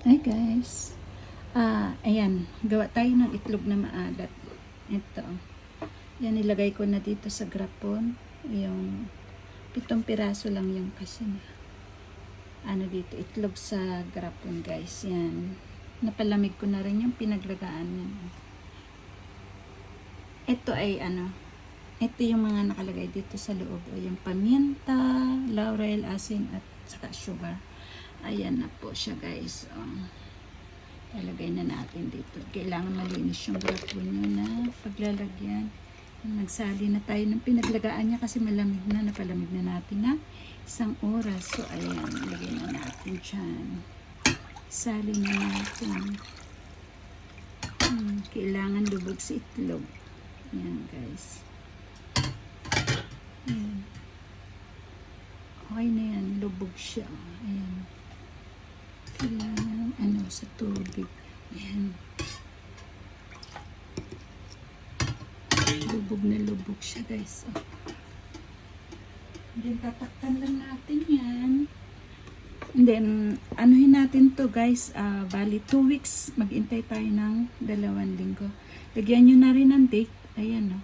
Hi guys. Ayan, gawa tayo ng itlog na maalat. Ito. Yan, ilagay ko na dito sa grapon. Yung 7 piraso lang yung kasi na. Ano dito, itlog sa grapon guys. Yan. Napalamig ko na rin yung pinaglagaan yan. Ito ay ito yung mga nakalagay dito sa loob. Yung paminta, laurel, asin at saka sugar. Ayan na po siya guys. Ilagay na natin dito. Kailangan malinis yung grapon nyo na paglalagyan. Nagsali na tayo ng pinaglagaan niya kasi malamig na. Napalamig na natin na 1 oras. So ayan, ilagay na natin dyan. Sali na natin. Kailangan lubog sa itlog. Ayan guys. Ayan. Okay na yan. Lubog siya. Ayan. Kailangan sa tubig. Ayan. Lubog na lubog siya guys. Then tatakpan lang natin yan. And then anuhin natin to guys. Bali 2 weeks. Mag-intay tayo ng 2 linggo. Lagyan nyo na rin ng date. Ayan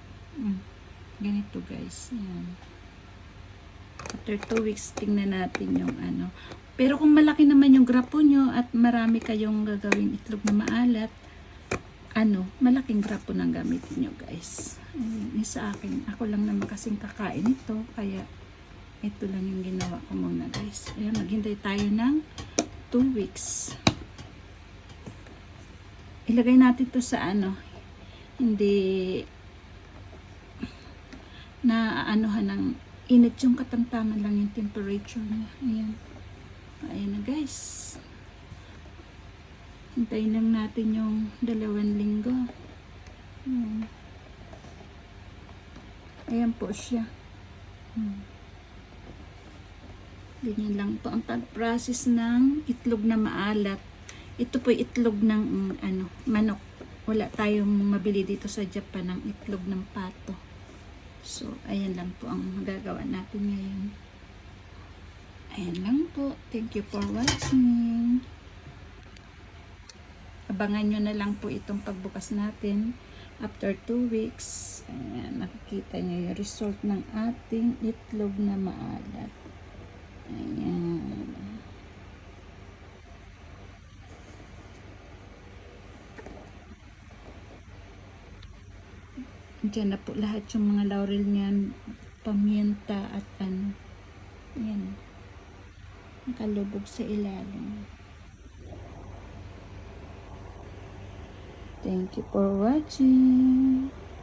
ganito guys. Ayan. After 2 weeks tingnan natin yung Pero kung malaki naman yung grapo nyo at marami kayong gagawing itlog na maalat, malaking grapo nang gamitin nyo guys. Sa akin, ako lang naman kasing kakain ito, kaya ito lang yung ginawa ko muna guys. Ayan, maghintay tayo ng 2 weeks. Ilagay natin to sa hindi na ng init, yung katamtaman lang yung temperature niya. Ayan. Ayan na guys. Hintayin lang natin yung 2 linggo. Ayan po siya. Ganyan lang po ang pag-process ng itlog na maalat. Ito po itlog ng manok. Wala tayong mabili dito sa Japan ng itlog ng pato. So, ayan lang po ang magagawa natin ngayon. Ayan lang po. Thank you for watching. Abangan nyo na lang po itong pagbukas natin after 2 weeks. Ayan, nakikita nyo yung result ng ating itlog na maalat. Ayan. Diyan na po lahat yung mga laurel niyan, paminta at Ayan. Nakalubog sa ilalim. Thank you for watching.